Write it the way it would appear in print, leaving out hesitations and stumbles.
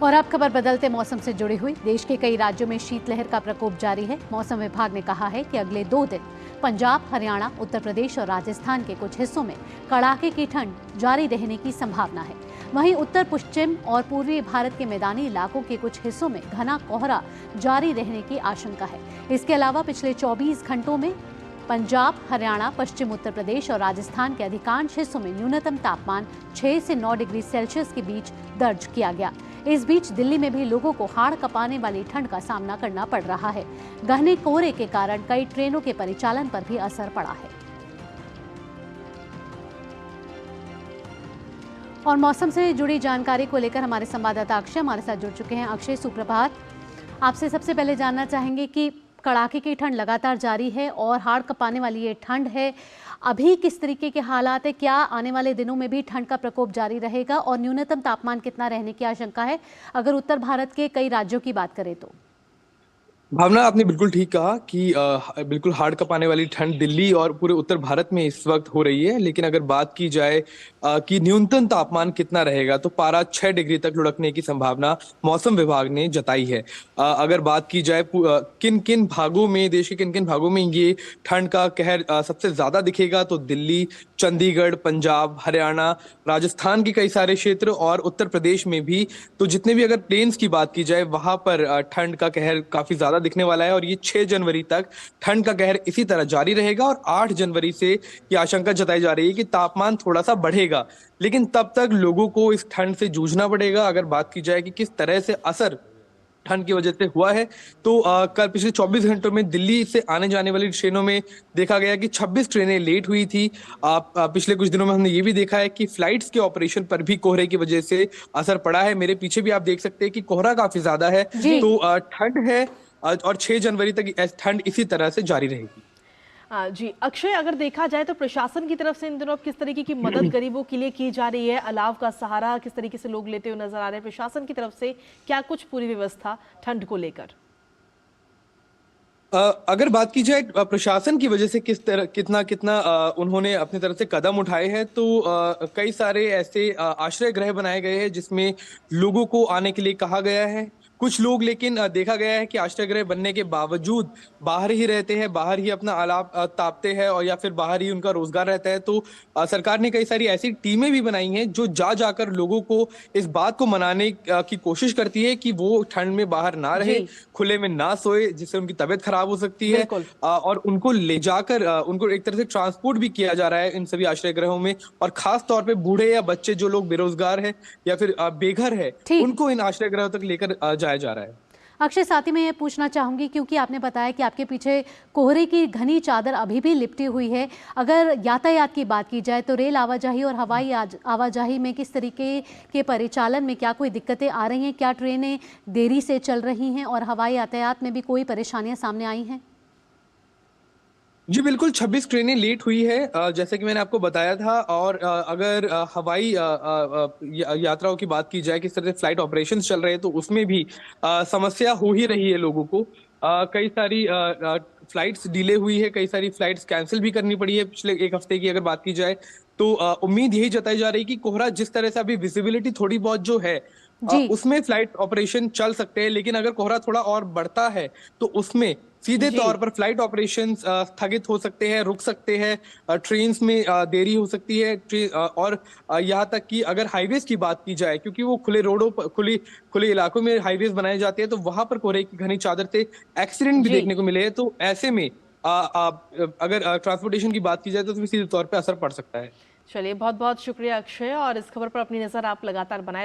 और अब खबर बदलते मौसम से जुड़ी हुई। देश के कई राज्यों में शीतलहर का प्रकोप जारी है। मौसम विभाग ने कहा है कि अगले 2 दिन पंजाब, हरियाणा, उत्तर प्रदेश और राजस्थान के कुछ हिस्सों में कड़ाके की ठंड जारी रहने की संभावना है। वहीं उत्तर पश्चिम और पूर्वी भारत के मैदानी इलाकों के कुछ हिस्सों में घना कोहरा जारी रहने की आशंका है। इसके अलावा पिछले 24 घंटों में पंजाब, हरियाणा, पश्चिम उत्तर प्रदेश और राजस्थान के अधिकांश हिस्सों में न्यूनतम तापमान 6 से 9 डिग्री सेल्सियस के बीच दर्ज किया गया। इस बीच दिल्ली में भी लोगों को हाड़ कपाने वाली ठंड का सामना करना पड़ रहा है। घने कोहरे के कारण कई ट्रेनों के परिचालन पर भी असर पड़ा है। और मौसम से जुड़ी जानकारी को लेकर हमारे संवाददाता अक्षय हमारे साथ जुड़ चुके हैं। अक्षय, सुप्रभात। आपसे सबसे पहले जानना चाहेंगे कि कड़ाके की ठंड लगातार जारी है और हाड़ कपाने वाली ये ठंड है। अभी किस तरीके के हालात है? क्या आने वाले दिनों में भी ठंड का प्रकोप जारी रहेगा और न्यूनतम तापमान कितना रहने की आशंका है, अगर उत्तर भारत के कई राज्यों की बात करें तो? भावना, आपने बिल्कुल ठीक कहा कि बिल्कुल हाड़ कपाने वाली ठंड दिल्ली और पूरे उत्तर भारत में इस वक्त हो रही है। लेकिन अगर बात की जाए कि न्यूनतम तापमान कितना रहेगा, तो पारा 6 डिग्री तक लुढ़कने की संभावना मौसम विभाग ने जताई है। अगर बात की जाए किन किन भागों में, देश के किन किन भागों में ये ठंड का कहर सबसे ज्यादा दिखेगा, तो दिल्ली, चंडीगढ़, पंजाब, हरियाणा, राजस्थान के कई सारे क्षेत्र और उत्तर प्रदेश में भी। तो जितने भी अगर प्लेन्स की बात की जाए, वहां पर ठंड का कहर काफी ज्यादा दिखने वाला है और ये 6 जनवरी तक ठंड का कहर इसी तरह जारी रहेगा। और 8 जनवरी से ये आशंका जताई जा रही है कि तापमान थोड़ा सा बढ़ेगा, लेकिन तब तक लोगों को इस ठंड से जूझना पड़ेगा। अगर बात की जाए कि किस तरह से असर ठंड की वजह से हुआ है, तो कल पिछले 24 घंटों में दिल्ली से आने जाने वाली ट्रेनों में देखा गया कि 26 ट्रेनें लेट हुई थी। पिछले कुछ दिनों में हमने ये भी देखा है कि फ्लाइट्स के ऑपरेशन पर भी कोहरे की वजह से असर पड़ा है। मेरे पीछे भी आप देख सकते हैं कि कोहरा काफी ज्यादा है। तो ठंड है और 6 जनवरी तक ठंड इसी तरह से जारी रहेगी। जी अक्षय, अगर देखा जाए तो प्रशासन की तरफ से इन दिनों किस तरीके की मदद गरीबों के लिए की जा रही है? अलाव का सहारा किस तरीके से लोग लेते हुए नजर आ रहे हैं? प्रशासन की तरफ से क्या कुछ पूरी व्यवस्था ठंड को लेकर? अगर बात की जाए प्रशासन की वजह से किस तरह कितना कितना उन्होंने अपनी तरफ से कदम उठाए हैं, तो कई सारे ऐसे आश्रय गृह बनाए गए हैं जिसमें लोगों को आने के लिए कहा गया है। कुछ लोग लेकिन देखा गया है कि आश्रय गृह बनने के बावजूद बाहर ही रहते हैं, बाहर ही अपना अलाव तापते हैं और या फिर बाहर ही उनका रोजगार रहता है। तो सरकार ने कई सारी ऐसी टीमें भी बनाई हैं जो जा जाकर लोगों को इस बात को मनाने की कोशिश करती है कि वो ठंड में बाहर ना रहे, खुले में ना सोए, जिससे उनकी तबीयत खराब हो सकती है। और उनको ले जाकर उनको एक तरह से ट्रांसपोर्ट भी किया जा रहा है इन सभी आश्रय गृहों में। और खास तौर पे बूढ़े या बच्चे जो लोग बेरोजगार है या फिर बेघर है, उनको इन आश्रय गृहों तक लेकर जाया जा रहा है। अक्षय, साथ ही मैं ये पूछना चाहूंगी, क्योंकि आपने बताया कि आपके पीछे कोहरे की घनी चादर अभी भी लिपटी हुई है। अगर यातायात की बात की जाए तो रेल आवाजाही और हवाई आवाजाही में किस तरीके के परिचालन में क्या कोई दिक्कतें आ रही हैं? क्या ट्रेनें देरी से चल रही हैं और हवाई यातायात में भी कोई परेशानियां सामने आई हैं? जी बिल्कुल, 26 ट्रेनें लेट हुई है, जैसे कि मैंने आपको बताया था। और अगर हवाई यात्राओं की बात की जाए, किस तरह से फ्लाइट ऑपरेशंस चल रहे हैं, तो उसमें भी समस्या हो ही रही है लोगों को। कई सारी फ्लाइट्स डिले हुई है, कई सारी फ्लाइट्स कैंसिल भी करनी पड़ी है पिछले 1 हफ्ते की अगर बात की जाए। तो उम्मीद यही जताई जा रही है कि कोहरा जिस तरह से अभी विजिबिलिटी थोड़ी बहुत जो है, उसमें फ्लाइट ऑपरेशन चल सकते हैं। लेकिन अगर कोहरा थोड़ा और बढ़ता है, तो उसमें सीधे तौर पर फ्लाइट ऑपरेशंस स्थगित हो सकते हैं, रुक सकते हैं, ट्रेन्स में देरी हो सकती है। और यहाँ तक कि अगर हाईवेज की बात की जाए, क्योंकि वो खुले रोडों पर, खुले इलाकों में हाईवेज बनाए जाते हैं, तो वहां पर कोहरे की घनी चादर से एक्सीडेंट भी देखने को मिले हैं। तो ऐसे में अगर ट्रांसपोर्टेशन की बात की जाए तो सीधे तौर पर असर पड़ सकता है। चलिए, बहुत बहुत शुक्रिया अक्षय, और इस खबर पर अपनी नजर आप लगातार बनाए